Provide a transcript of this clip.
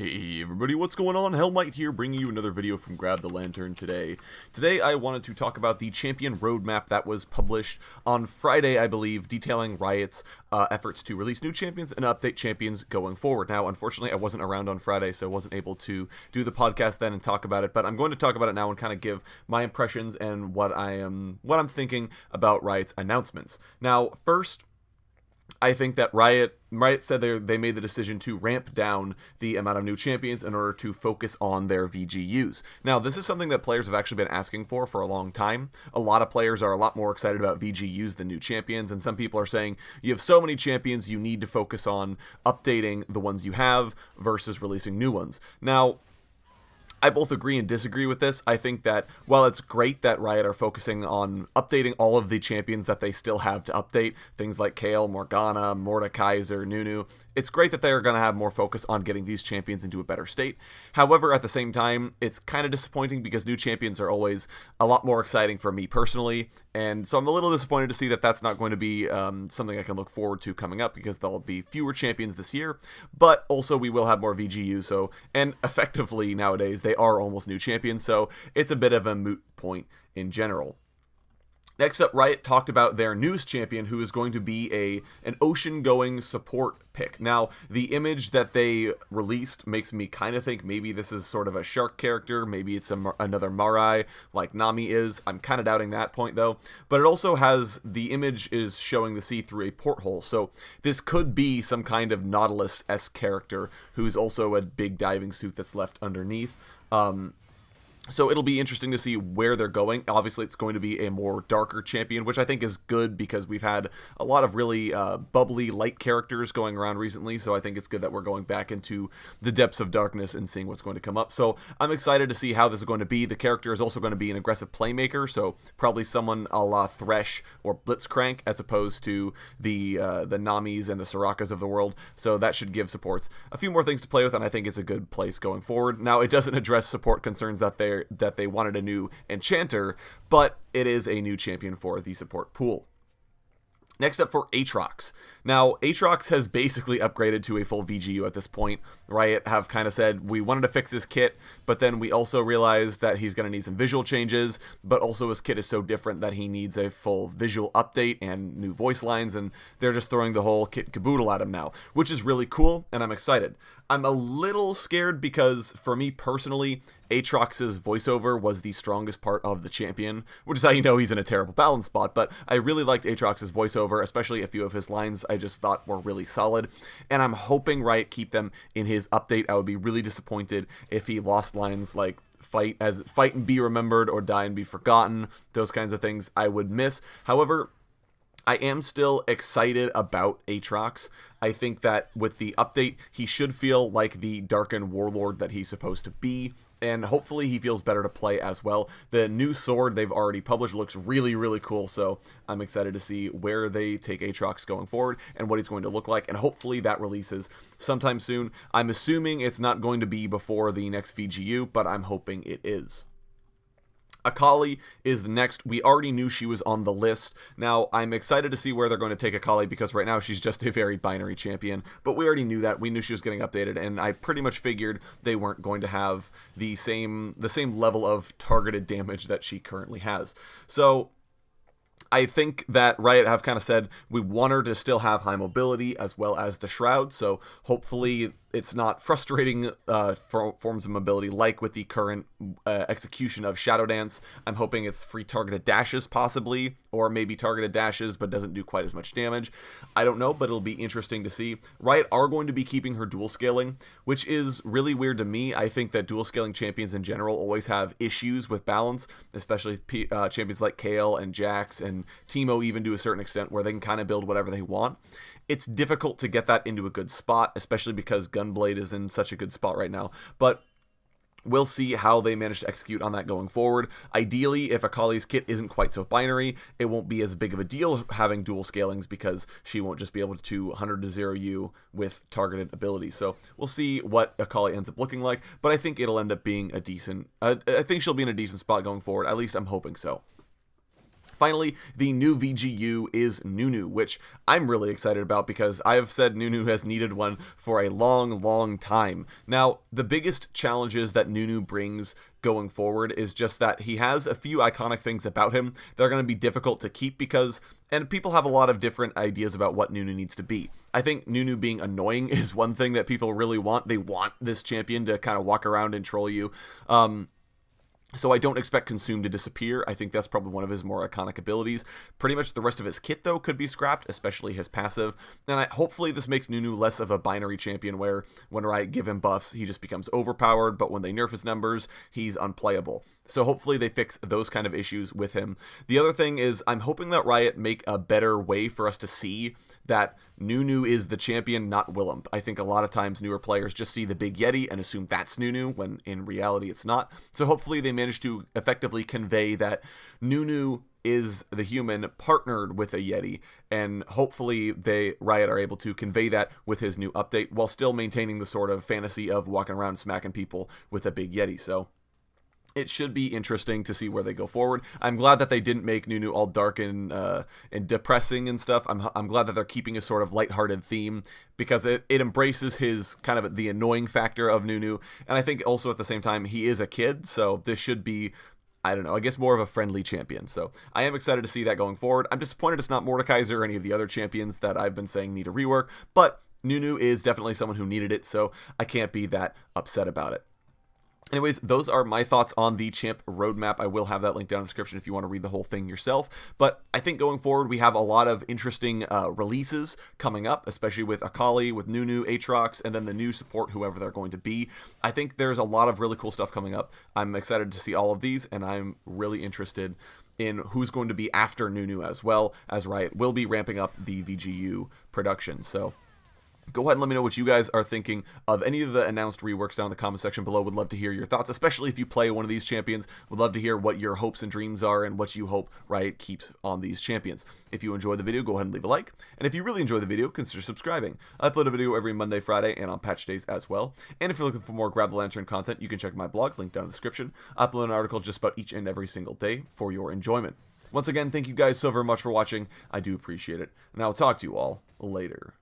Hey everybody, what's going on? Hellmite here, bringing you another video from Grab the Lantern today. Today I wanted to talk about the champion roadmap that was published on Friday, I believe, detailing Riot's efforts to release new champions and update champions going forward. Now, unfortunately, I wasn't around on Friday, so I wasn't able to do the podcast then and talk about it, but I'm going to talk about it now and kind of give my impressions and what I'm thinking about Riot's announcements. Now, first, I think that Riot said they made the decision to ramp down the amount of new champions in order to focus on their VGUs. Now, this is something that players have actually been asking for a long time. A lot of players are a lot more excited about VGUs than new champions, and some people are saying you have so many champions, you need to focus on updating the ones you have versus releasing new ones. Now, I both agree and disagree with this. I think that while it's great that Riot are focusing on updating all of the champions that they still have to update, things like Kayle, Morgana, Mordekaiser, Nunu, it's great that they're going to have more focus on getting these champions into a better state. However, at the same time, it's kind of disappointing because new champions are always a lot more exciting for me personally, and so I'm a little disappointed to see that that's not going to be something I can look forward to coming up, because there'll be fewer champions this year, but also we will have more VGUs, and effectively nowadays they are almost new champions, so it's a bit of a moot point in general. Next up, Riot talked about their newest champion, who is going to be an ocean-going support pick. Now, the image that they released makes me kind of think maybe this is sort of a shark character, maybe it's another Marai like Nami is. I'm kind of doubting that point, though. But it also has, the image is showing the sea through a porthole, so this could be some kind of Nautilus-esque character who's also a big diving suit that's left underneath. So it'll be interesting to see where they're going. Obviously, it's going to be a more darker champion, which I think is good because we've had a lot of really bubbly, light characters going around recently. So I think it's good that we're going back into the depths of darkness and seeing what's going to come up. So I'm excited to see how this is going to be. The character is also going to be an aggressive playmaker, so probably someone a la Thresh or Blitzcrank as opposed to the Namis and the Sorakas of the world. So that should give supports a few more things to play with, and I think it's a good place going forward. Now, it doesn't address support concerns that they wanted a new enchanter, but it is a new champion for the support pool. Next up for Aatrox. Now, Aatrox has basically upgraded to a full VGU at this point. Riot have kind of said, we wanted to fix his kit, but then we also realized that he's going to need some visual changes, but also his kit is so different that he needs a full visual update and new voice lines, and they're just throwing the whole kit caboodle at him now, which is really cool, and I'm excited. I'm a little scared because, for me personally, Aatrox's voiceover was the strongest part of the champion, which is how you know he's in a terrible balance spot, but I really liked Aatrox's voiceover, especially a few of his lines I just thought were really solid, and I'm hoping Riot keep them in his update. I would be really disappointed if he lost lines like fight and be remembered or die and be forgotten. Those kinds of things I would miss. However, I am still excited about Aatrox. I think that with the update, he should feel like the Darken Warlord that he's supposed to be, and hopefully he feels better to play as well. The new sword they've already published looks really, really cool, so I'm excited to see where they take Aatrox going forward and what he's going to look like, and hopefully that releases sometime soon. I'm assuming it's not going to be before the next VGU, but I'm hoping it is. Akali is the next. We already knew she was on the list. Now, I'm excited to see where they're going to take Akali, because right now she's just a very binary champion, but we already knew that. We knew she was getting updated, and I pretty much figured they weren't going to have the same level of targeted damage that she currently has. So I think that Riot have kind of said we want her to still have high mobility as well as the Shroud, so hopefully it's not frustrating forms of mobility like with the current execution of Shadow Dance. I'm hoping it's free targeted dashes possibly, or maybe targeted dashes but doesn't do quite as much damage. I don't know, but it'll be interesting to see. Riot are going to be keeping her dual scaling, which is really weird to me. I think that dual scaling champions in general always have issues with balance, especially champions like Kayle and Jax and Teemo even to a certain extent, where they can kind of build whatever they want. It's difficult to get that into a good spot, especially because Gunblade is in such a good spot right now. But we'll see how they manage to execute on that going forward. Ideally, if Akali's kit isn't quite so binary, it won't be as big of a deal having dual scalings, because she won't just be able to 100 to 0 you with targeted abilities. So we'll see what Akali ends up looking like, but I think it'll end up being a decent, I think she'll be in a decent spot going forward. At least I'm hoping so. Finally, the new VGU is Nunu, which I'm really excited about because I have said Nunu has needed one for a long, long time. Now, the biggest challenges that Nunu brings going forward is just that he has a few iconic things about him that are going to be difficult to keep because, and people have a lot of different ideas about what Nunu needs to be. I think Nunu being annoying is one thing that people really want. They want this champion to kind of walk around and troll you. So I don't expect Consume to disappear. I think that's probably one of his more iconic abilities. Pretty much the rest of his kit, though, could be scrapped, especially his passive. And hopefully this makes Nunu less of a binary champion where when Riot give him buffs, he just becomes overpowered, but when they nerf his numbers, he's unplayable. So hopefully they fix those kind of issues with him. The other thing is I'm hoping that Riot make a better way for us to see that Nunu is the champion, not Willump. I think a lot of times newer players just see the big Yeti and assume that's Nunu, when in reality it's not. So hopefully they manage to effectively convey that Nunu is the human partnered with a Yeti, and hopefully Riot are able to convey that with his new update while still maintaining the sort of fantasy of walking around smacking people with a big Yeti. So it should be interesting to see where they go forward. I'm glad that they didn't make Nunu all dark and depressing and stuff. I'm glad that they're keeping a sort of lighthearted theme because it embraces his kind of the annoying factor of Nunu. And I think also at the same time, he is a kid, so this should be, I don't know, I guess more of a friendly champion. So I am excited to see that going forward. I'm disappointed it's not Mordekaiser or any of the other champions that I've been saying need a rework, but Nunu is definitely someone who needed it, so I can't be that upset about it. Anyways, those are my thoughts on the champ roadmap. I will have that link down in the description if you want to read the whole thing yourself. But I think going forward, we have a lot of interesting releases coming up, especially with Akali, with Nunu, Aatrox, and then the new support, whoever they're going to be. I think there's a lot of really cool stuff coming up. I'm excited to see all of these, and I'm really interested in who's going to be after Nunu as well, as Riot will be ramping up the VGU production. So go ahead and let me know what you guys are thinking of any of the announced reworks down in the comment section below. Would love to hear your thoughts, especially if you play one of these champions. Would love to hear what your hopes and dreams are and what you hope Riot keeps on these champions. If you enjoyed the video, go ahead and leave a like. And if you really enjoy the video, consider subscribing. I upload a video every Monday, Friday, and on patch days as well. And if you're looking for more Grab the Lantern content, you can check my blog, link down in the description. I upload an article just about each and every single day for your enjoyment. Once again, thank you guys so very much for watching. I do appreciate it. And I'll talk to you all later.